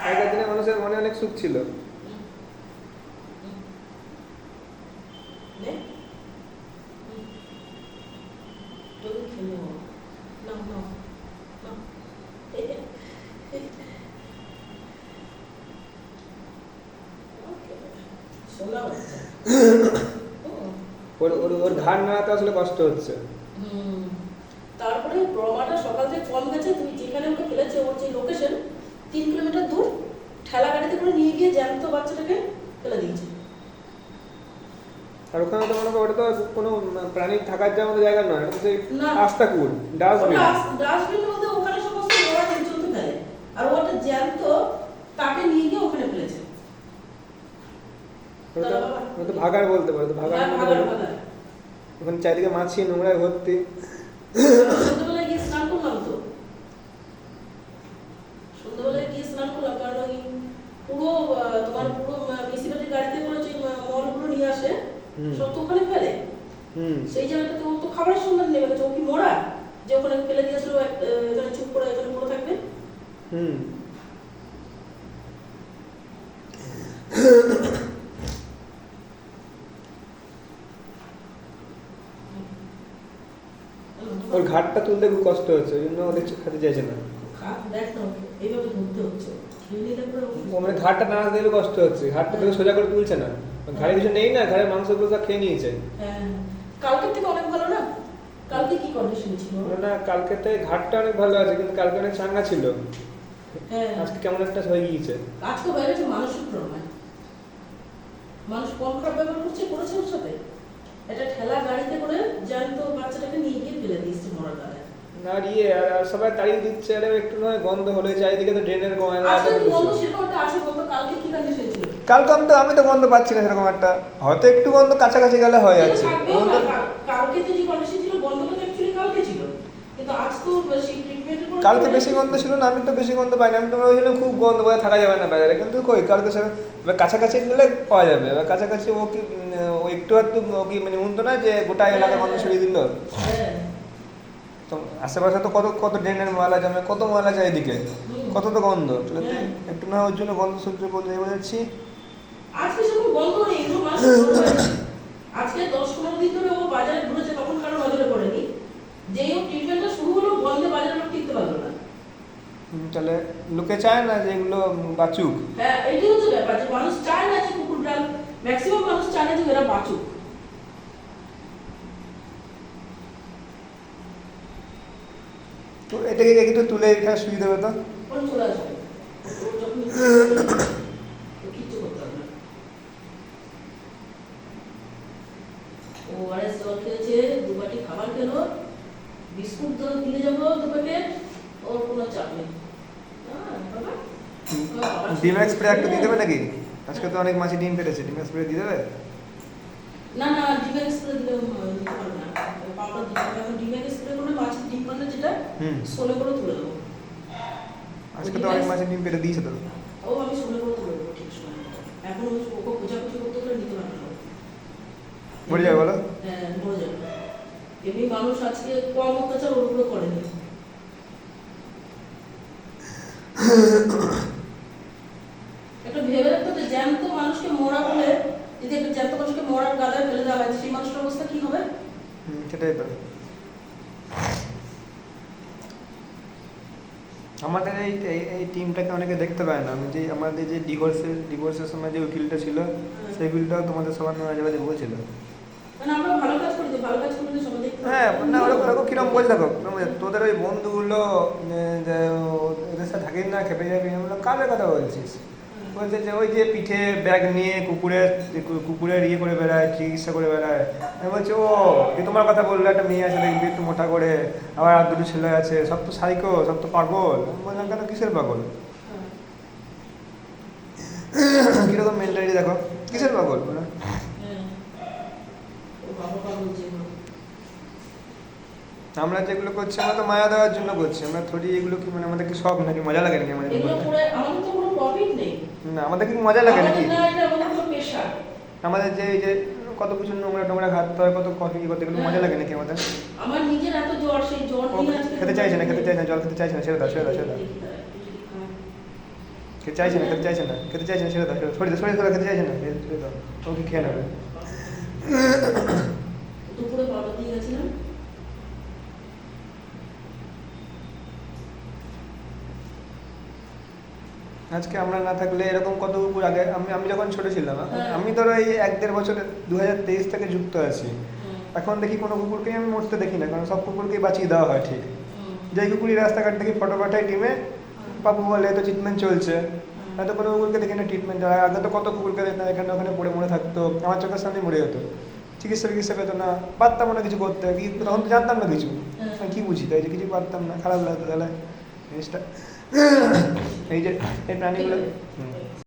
আগের দিনে মানুষের মনে অনেক সুখ ছিল। ওর ঘাড় নাড়াতে আসলে কষ্ট হচ্ছে। তারপরে ট্রমাটা সকাল থেকে কম গেছে, তুমি যেখানে ওকে ফেলেছে ওর যে লোকেশন 3 কিলোমিটার দূর, ঠেলা গাড়িতে করে নিয়ে গিয়ে জ্যান্ত বাচ্চাটাকে ফেলে দিয়েছে। আর ওখানে তো মনে করো ওটা তো কোনো প্রাণী থাকার যাওয়ার মতো জায়গা নয়, এটা তো সেই আস্তা কুল ডাস্টবিন। ডাস্টবিন বলতে ওখানে সমস্ত নোংরা চলতে ফেলে, আর ওটা জ্যান্ত তাকে নিয়ে গিয়ে ওখানে ফেলেছে। ওটা তো ভাগাড় বলতে পারো, তো ভাগাড় ওখানে চারিদিকে মাছি নোংরায় ভর্তি। সন্ধ্যাবেলায় গিয়ে স্নান করলাম তো, সন্ধ্যাবেলায় গিয়ে স্নান করলাম, কারণ ওই পুরো তোমার পুরো মিউনিসিপ্যালিটির গাড়িতে করে যে মলগুলো নিয়ে আসে সব তো ওখানে ফেলে। সেই জায়গাটাতে ও তো খাবারের সন্ধান নেবে না, ও কি মরা যে ওখানে ফেলে দিয়েছিল এখানে চুপ করে এখানে পড়ে থাকবে। ওর ঘাটটা তুলতে খুব কষ্ট হচ্ছে, ওই জন্য ওদের খেতে চাইছে না। মানে ঘাটটা নাড়াতে দিলে কষ্ট হচ্ছে, ঘাটটা থেকে সোজা করে তুলছে না, ঘাড়ে কিছু নেই না, ঘাড়ের মাংসগুলো সব খেয়ে নিয়েছে। কালকে থেকে অনেক ভালো না? কালকে কি কন্ডিশন ছিল? না কালকে থেকে ঘাটটা অনেক ভালো আছে, কিন্তু কালকে অনেক চাঙ্গা ছিল। আজকে কেমন একটা হয়ে গিয়েছে। আজকে হয়ে গেছে মানসিক প্রমাণ। মানুষ কম খারাপ ব্যবহার করেছে ওর সাথে। এটা ঠেলা গাড়িতে করে জ্যান্ত বাচ্চাটাকে নিয়ে গিয়ে ফেলে দিয়েছে মরার গায়ে। আর আর সবাই তাড়িয়ে দিচ্ছে, আরে একটু নয় গন্ধ হলে চারিদিকে তো ড্রেনের ময়লা আছে। গন্ধ সেরকম একটা আছে, গন্ধ কালকে কি কন্ডিশন ছিল? কালকে আমি তো গন্ধ পাচ্ছি না সেরকম একটা, হয়তো একটু গন্ধ কাছাকাছি গেলে হয়ে যাচ্ছে। কালকে যে কন্ডিশন ছিল গন্ধটা তো অ্যাকচুয়ালি কালকে ছিল, কিন্তু আজ তো বেশি ট্রিটমেন্টের পর কালকে বেশি গন্ধ ছিল না, আমি তো বেশি গন্ধ পাইনি, আমি তো ভেবেছিলাম খুব গন্ধ বোধহয় থাকা যাবে না বাজারে, কিন্তু কই কালকে সে কাছাকাছি গেলে পাওয়া যাবে। এবার কাছাকাছি ও কি ও একটু একটু ও কি মানে উনতো না যে গোটা এলাকা গন্ধ ছড়িয়ে দিল। তো আশেপাশে তো কত কত ড্রেনের ময়লা জমে, কত ময়লা চারিদিকে, কত তো গন্ধ, একটু না ওর জন্য গন্ধ সহ্য করতে যাচ্ছি। আজকে শুধু গন্ধ নেই, আজকে 10-15 দিন ধরে ও বাজারে ঘুরেছে, তখন কারো নজরে পড়েনি। যেই ও ট্রিটমেন্টটা শুরু হলো বন্ধে বাজারে লোক টিকতে পারলো না। তাহলে লোকে চায় না যে এগুলো বাঁচুক। হ্যাঁ, এটাই হচ্ছে ব্যাপার, যে মানুষ চায় না যে কুকুর বিড়াল, ম্যাক্সিমাম মানুষ চায় না যে এরা বাঁচুক। তো এটাকে একটু তুলে এখানে শুয়ে দেবে তো। কোন চলে আসবে যখন কিছু করতে হবে না। ও আরএস জল খেয়েছে, 2 বাটি খাবার খেলো, বিস্কুট তো কিনে যাবো 2 প্যাকেট, ওর কোনো চাপ নেই। ডিমের স্প্রে একটু দিয়ে দেবে নাকি? আজকে তো অনেক মাছি ডিম পেড়েছে, ডিমের স্প্রে দিয়ে দেবে? না না, ডিমের স্প্রে দিলে দিতে পারবে না, পাউডার দিতে হবে। এখন ডিমের স্প্রে করে মাছের ডিম করলে যেটা সোলে করে তুলে দেবো। আজকে তো অনেক মাছি ডিম পেড়ে দিয়েছে তো। ও আমি সোলে করে তুলে দেবো ঠিক সময়। এখন ওকে খোঁজাখুঁজি করতে গেলে নিতে পারবে না, মরে যাবে বলো? হ্যাঁ মরে যাবে। এমনি মানুষ আজকে কম অত্যাচার ওর উপরে করেনি। একটা ভেবে রাখতো যে জ্যান্ত মানুষকে মরা বলে, যদি একটা জ্যান্ত মানুষকে মরার গাদায় ফেলে দেওয়া হয়, সেই মানুষটার অবস্থা কি হবে? সেটাই তো। আমাদের এই টিমটাকে অনেকে দেখতে পায় না। আমি যে আমাদের যে ডিভোর্সের সময় যে উকিলটা ছিল, সেই উকিলটাও তোমাদের সবার মাঝে মাঝে বলছিল। মানে আমরা ভালো কাজ করি, ভালো কাজ করলে সবাই দেখতে পায়। হ্যাঁ না, ওরকম কিরম বল দেখো, তোদের ওই বন্ধুগুলো ওদের সাথে থাকিস না, খেপে যাবি, কাদের কথা বলছিস? বলছে যে ওই যে পিঠে ব্যাগ নিয়ে কুকুরের ইয়ে করে বেড়ায়, চিকিৎসা করে বেড়ায়। আমি বলছি ও কি তোমার কথা বললো, একটা মেয়ে আছে দেখবি একটু মোটা করে, আবার আর 2টো ছেলে আছে, সব তো সাইকো, সব তো পাগল। বললাম কেন, কিসের পাগল? কিরকম মেন্টালিটি দেখো, কিসের পাগল? আমরা যেগুলো করছি আমরা তো মায়া দেওয়ার জন্য করছি, আমরা থোড়ি এগুলো কি মানে আমাদের কি শখ নাকি, মজা লাগে নাকি আমাদের? এগুলো করে আমাদের তো কোনো প্রফিট নেই না, আমাদের কি মজা লাগে নাকি? না, এটা আমাদের কোনো পেশা। আমাদের যে এই যে কত কিছু নোংরা ঘাটতে হয়, কত কফি করতে গেলে মজা লাগে নাকি আমাদের? আমার নিজের এত জ্বর, সেই জ্বর নিয়ে আজকে খেতে চাইছে না, জল খেতে চাইছে না, ছেড়ে দাও। খেতে চাইছে না ছেড়ে দাও সরে খেতে চাইছে না ছেড়ে দাও ওকে খেয়ে নেবে। দুপুরে বাবা দিয়ে গেছিলাম। আজকে আমরা না থাকলে এরকম কত কুকুর আগে আমি যখন ছোট ছিলাম হ্যাঁ। আমি ধরো এই 1-1.5 বছরে 2023 থেকে যুক্ত আছি। এখন দেখি কোনো কুকুরকেই আমি মরতে দেখি না, কারণ সব কুকুরকেই বাঁচিয়ে দেওয়া হয় ঠিক। যেই কুকুরই রাস্তাঘাট দেখি ফটো পাঠায় টিমে, বাবু বলে তো ট্রিটমেন্ট চলছে, হয়তো কোনো কুকুরকে দেখি না ট্রিটমেন্ট। আগে তো কত কুকুরকে দেখতাম এখানে ওখানে পড়ে মরে থাকতো, আমার চোখের সামনে মরে যেত, চিকিৎসা পেতো না, পারতাম না কিছু করতে, কি তখন তো জানতাম না কিছু, আমি কি বুঝি, তাই যে কিছু পারতাম না, খারাপ লাগতো তাহলে জিনিসটা। এই যে এই প্রাণীগুলো